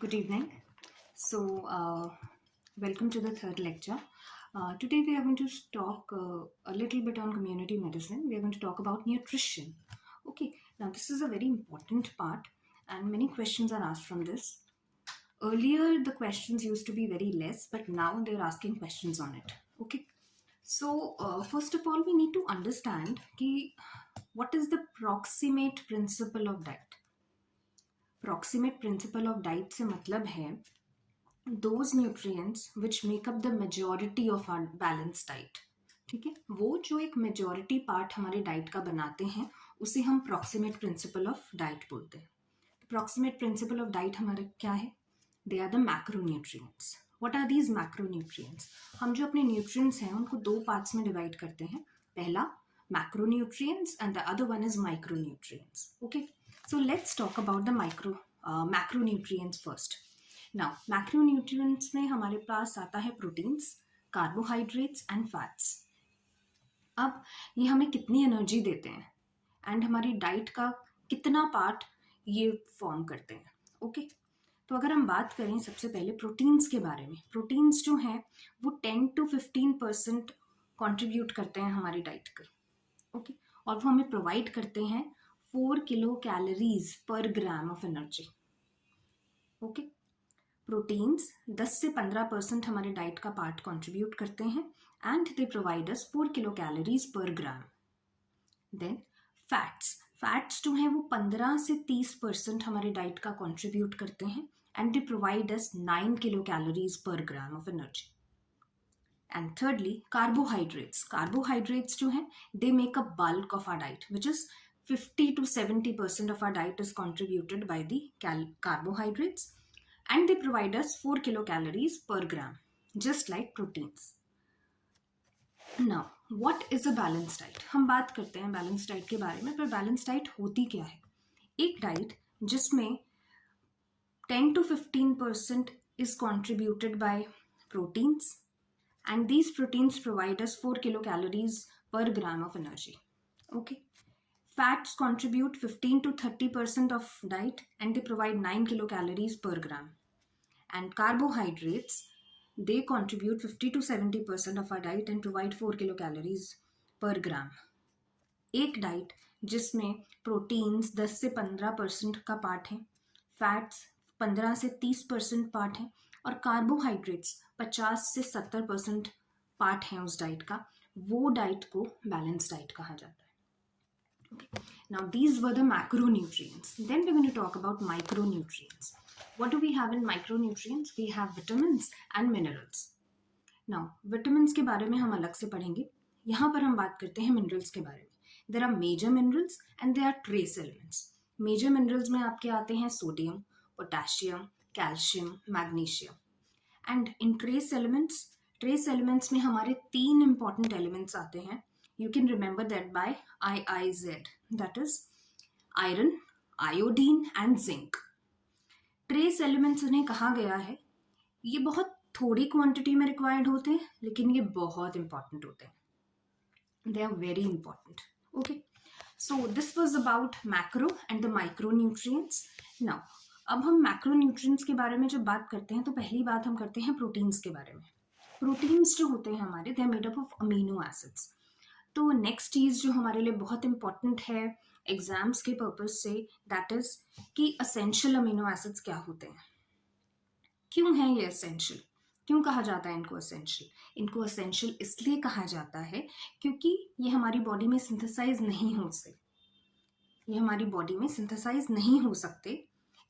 Good evening. Welcome to the third lecture. Today, we are going to talk a little bit on community medicine. We are going to talk about nutrition. Okay, now this is a very important part, and many questions are asked from this. Earlier, the questions used to be very less, but now they're asking questions on it. Okay, first of all, we need to understand what is the proximate principle of diet. Proximate principle of diet से मतलब है those nutrients which make up the majority of our balanced diet. ठीक है, वो जो एक majority part हमारे diet का बनाते हैं उसे हम प्रॉक्सिमेट प्रिंसिपल ऑफ डाइट बोलते हैं. प्रॉक्सिमेट प्रिंसिपल ऑफ डाइट हमारे क्या है? They are the macronutrients. What are these macronutrients? हम जो अपने न्यूट्रिएंट्स हैं उनको दो पार्ट्स में डिवाइड करते हैं. पहला macronutrients and the other one is micronutrients. Okay, so let's talk about the macronutrients first. Now macronutrients में हमारे पास आता है प्रोटीन्स, कार्बोहाइड्रेट्स एंड फैट्स. अब ये हमें कितनी एनर्जी देते हैं एंड हमारी डाइट का कितना पार्ट ये फॉर्म करते हैं. ओके, तो अगर हम बात करें सबसे पहले प्रोटीन्स के बारे में, प्रोटीन्स जो हैं वो 10 to 15% कंट्रीब्यूट करते हैं हमारी डाइट का. ओके, और वो हमें प्रोवाइड करते हैं 4 kilo calories per gram of energy. Okay, proteins 10 से 15% हमारे डाइट का पार्ट कंट्रीब्यूट करते हैं and they provide us 4 kilo calories per gram. Then fats जो हैं वो 15 से 30% हमारे डाइट का कंट्रीब्यूट करते हैं and they provide us 9 kilo calories per gram of energy. And thirdly carbohydrates जो हैं they make a bulk of our diet which is 50 to 70% of our diet is contributed by the carbohydrates and they provide us 4 kilocalories per gram, just like proteins. Now, what is a balanced diet? हम बात करते हैं balanced diet के बारे में, पर balanced diet होती क्या है? एक डाइट जिसमें 10 to 15% is contributed by proteins and these proteins provide us 4 kilocalories per gram of energy. Okay. Fats contribute 15 to 30% of diet and they provide 9 kilocalories per gram. And carbohydrates, they contribute 50 to 70% of our diet and provide 4 kilocalories per gram. एक diet जिसमें proteins 10 से 15% का part है, fats 15 से 30% part है और carbohydrates 50 से 70% part है उस डाइट का, वो डाइट को बैलेंस डाइट कहा जाता है. Okay. Now these were the macronutrients. Then we're going to talk about micronutrients. What do we have in micronutrients? We have vitamins and minerals. Now vitamins के बारे में हम अलग से पढ़ेंगे. यहाँ पर हम बात करते हैं minerals के बारे में. There are major minerals and there are trace elements. Major minerals में आपके आते हैं sodium, potassium, calcium, magnesium. And in trace elements में हमारे 3 important elements आते हैं. You can remember that by IIZ, that is iron, iodine and zinc. Trace elements उन्हें कहा गया है, ये बहुत थोड़ी क्वांटिटी में रिक्वायर्ड होते हैं लेकिन ये बहुत इंपॉर्टेंट होते हैं. They are very important. Okay, so this was about macro and the micronutrients. Now अब हम macronutrients के बारे में जब बात करते हैं तो पहली बात हम करते हैं प्रोटीन्स के बारे में. प्रोटीन्स जो होते हैं हमारे, they are made up of amino acids. तो नेक्स्ट चीज़ जो हमारे लिए बहुत इंपॉर्टेंट है एग्जाम्स के पर्पज से, दैट इज कि असेंशियल अमीनो एसिड्स क्या होते हैं, क्यों है ये असेंशियल, क्यों कहा जाता है इनको असेंशियल? इनको असेंशियल इसलिए कहा जाता है क्योंकि ये हमारी बॉडी में सिंथेसाइज नहीं हो सकते, ये हमारी बॉडी में सिंथेसाइज नहीं हो सकते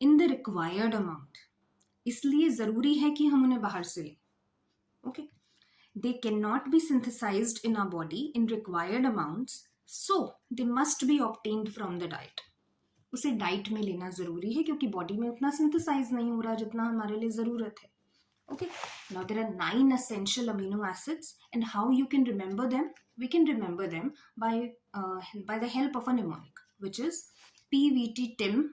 इन द रिक्वायर्ड अमाउंट, इसलिए ज़रूरी है कि हम उन्हें बाहर से लें. Okay, they cannot be synthesized in our body in required amounts, so they must be obtained from the diet. उसे डाइट में लेना ज़रूरी है क्योंकि बॉडी में उतना सिंथेसाइज नहीं हो रहा जितना हमारे लिए ज़रूरत है. Okay, now there are 9 essential amino acids and how you can remember them? We can remember them by the help of a mnemonic, which is PVT-TIM,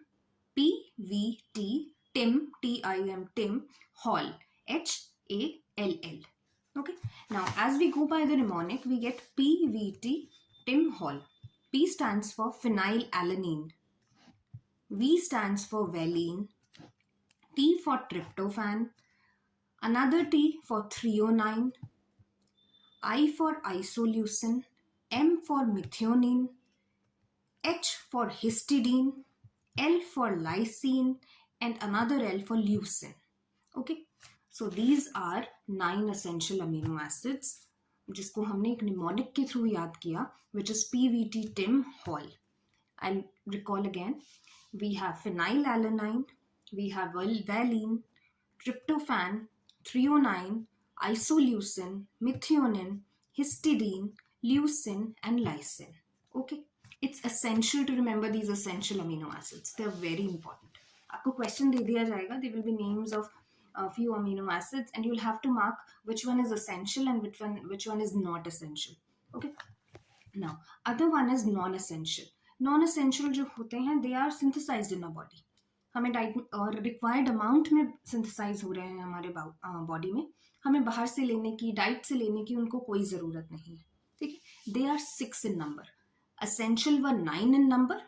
PVT-TIM, T-I-M, TIM, HALL, H-A-L-L. Okay, now as we go by the mnemonic, we get PVT, TIM, HALL. P stands for phenylalanine, V stands for valine, T for tryptophan, another T for threonine, I for isoleucine, M for methionine, H for histidine, L for lysine, and another L for leucine. Okay, so these are 9 essential amino acids जिसको हमने एक mnemonic के through याद किया, which is PVT Tim Hall. I'll recall again. We have phenylalanine, we have valine, tryptophan, threonine, isoleucine, methionine, histidine, leucine, and lysine. Okay, it's essential to remember these essential amino acids. They are very important. आपको question दे दिया जाएगा. There will be names of a few amino acids, and you'll have to mark which one is essential and which one is not essential. Okay. Now, other one is non-essential. Non-essential जो होते हैं, they are synthesized in our body. हमें diet और required amount में synthesise हो रहे हैं हमारे बॉडी में. हमें बाहर से लेने की, डाइट से लेने की उनको कोई ज़रूरत नहीं है. ठीक है. They are 6 in number. Essential व 9 इन नंबर.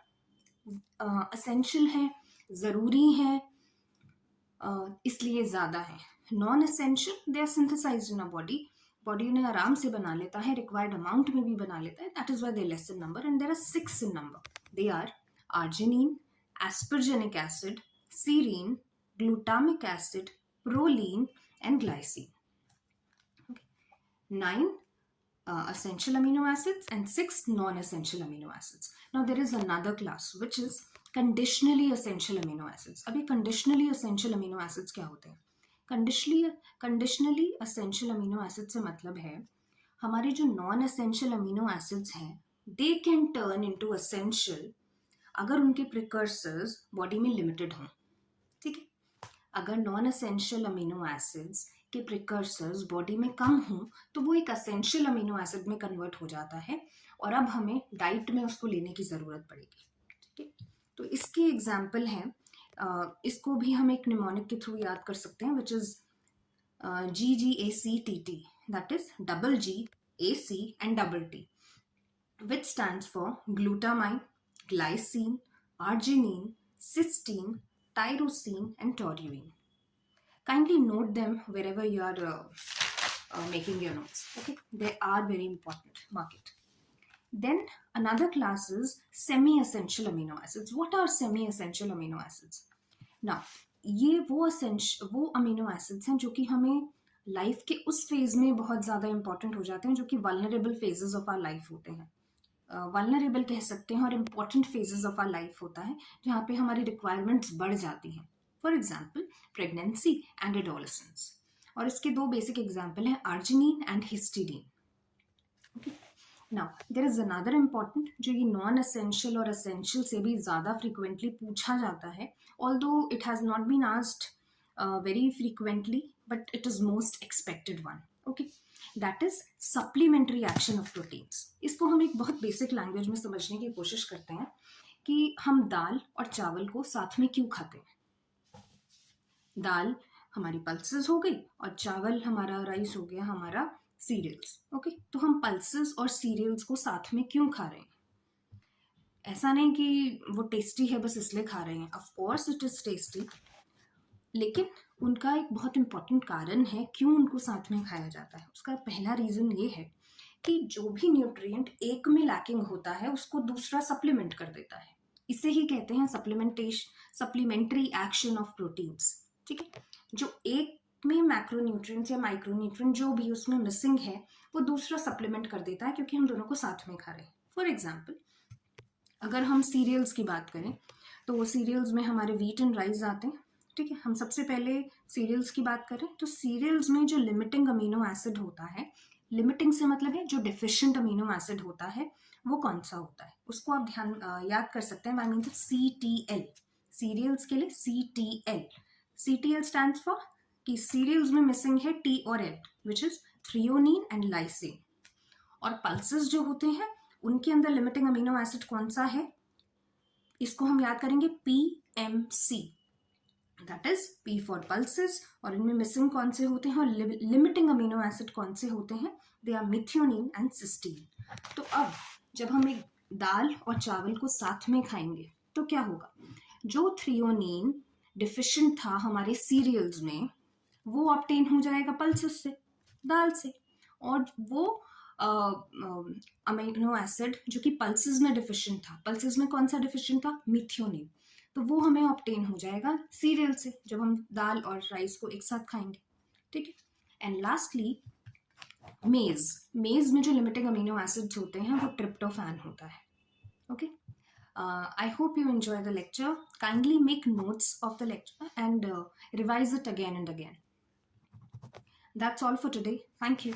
असेंशियल है, ज़रूरी है, इसलिए ज़्यादा है. Non essential, they are synthesize in a body. Body उन्हें आराम से बना लेता है, रिक्वायर्ड अमाउंट में भी बना लेता है. That is why they less in number and there are 6 in number. They are arginine, asparginic acid, serine, glutamic acid, proline, and glycine. Okay. 9 essential amino acids and 6 non-essential amino acids. Now there is another class which is conditionally essential amino acids. अभी conditionally essential amino acids क्या होते हैं? Conditionally essential amino acids से मतलब है हमारे जो non-essential amino acids हैं, they can turn into essential अगर उनके प्रिकर्सर्स बॉडी में लिमिटेड हों. ठीक है. अगर नॉन एसेंशियल अमीनो एसिड्स के प्रिकर्सर्स बॉडी में कम हों तो वो एक एसेंशियल अमीनो एसिड में कन्वर्ट हो जाता है और अब हमें डाइट में उसको लेने की ज़रूरत पड़ेगी. ठीक है. तो इसके एग्जाम्पल हैं, इसको भी हम एक निमोनिक के थ्रू याद कर सकते हैं, which is GGACTT, that is double GAC and double T, which stands for glutamine, glycine, arginine, cysteine, tyrosine, and toluene. Kindly note them wherever you are making your notes. Okay, they are very important. Mark it. Then another class is semi-essential amino acids. What are semi-essential amino acids? Now, ये वो amino acids हैं जो कि हमें life के उस phase में बहुत ज़्यादा इंपॉर्टेंट हो जाते हैं जो कि vulnerable phases of our life होते हैं. वल्नरेबल कह सकते हैं और important phases of our life होता है जहाँ पे हमारी रिक्वायरमेंट्स बढ़ जाती हैं. For example pregnancy and adolescence. और इसके 2 बेसिक एग्जाम्पल हैं, arginine and histidine. Okay. Now there is another important जो ये नॉन एसेंशियल और एसेंशियल से भी ज़्यादा फ्रिक्वेंटली पूछा जाता है, although it has not been asked very frequently, but it is most expected one. Okay. That is supplementary action of proteins. इसको हम एक बहुत बेसिक लैंग्वेज में समझने की कोशिश करते हैं कि हम दाल और चावल को साथ में क्यों खाते हैं. दाल हमारी पल्सेस हो गई और चावल हमारा, राइस हो गया हमारा सीरियल्स. ओके. तो हम पल्सेस और सीरियल्स को साथ में क्यों खा रहे हैं? ऐसा नहीं कि वो टेस्टी है बस इसलिए खा रहे हैं. Of course it is tasty, लेकिन उनका एक बहुत इंपॉर्टेंट कारण है क्यों उनको साथ में खाया जाता है. उसका पहला रीज़न ये है कि जो भी न्यूट्रिएंट एक में लैकिंग होता है उसको दूसरा सप्लीमेंट कर देता है. इसे ही कहते हैं सप्लीमेंट्री एक्शन ऑफ प्रोटीन्स. ठीक है. जो एक में मैक्रोन्यूट्रिएंट्स या माइक्रोन्यूट्रिएंट जो भी उसमें मिसिंग है वो दूसरा सप्लीमेंट कर देता है क्योंकि हम दोनों को साथ में खा रहे हैं. फॉर एग्जाम्पल अगर हम सीरियल्स की बात करें तो वो सीरियल्स में हमारे व्हीट एंड राइस आते हैं. ठीक है. हम सबसे पहले सीरियल्स की बात करें तो सीरियल्स में जो लिमिटिंग अमीनो एसिड होता है, लिमिटिंग से मतलब है जो डिफिशिएंट अमीनो एसिड होता है वो कौन सा होता है, उसको आप याद कर सकते हैं by means of CTL. Cereals के लिए CTL. CTL स्टैंड्स फॉर कि सीरियल्स में मिसिंग है T और L, which is threonine and lysine. और पल्सेस जो होते हैं उनके अंदर लिमिटिंग अमीनो एसिड कौन सा है, इसको हम याद करेंगे PMC. That is P for pulses. और इनमें मिसिंग कौन से होते हैं और लिमिटिंग अमीनो एसिड कौन से होते हैं, they are methionine and cysteine. तो अब जब हम एक दाल और चावल को साथ में खाएंगे तो क्या होगा, जो थ्रियोनिन डिफिशिएंट था हमारे सीरियल्स में, वो ऑब्टेन हो जाएगा पल्सेस से, दाल से। और वो अमीनो एसिड जो कि पल्सेस में डिफिशिएंट था, पल्सेस में कौन सा डिफिशिएंट था, मिथियोनिन, तो वो हमें ऑब्टेन हो जाएगा सीरियल से जब हम दाल और राइस को एक साथ खाएंगे। ठीक है। एंड लास्टली मेज, मेज में जो लिमिटिंग अमीनो एसिड्स होते हैं वो ट्रिप्टोफैन होता है। Okay, I hope you enjoy the lecture. Kindly make notes of the lecture and revise it again and again. That's all for today. Thank you.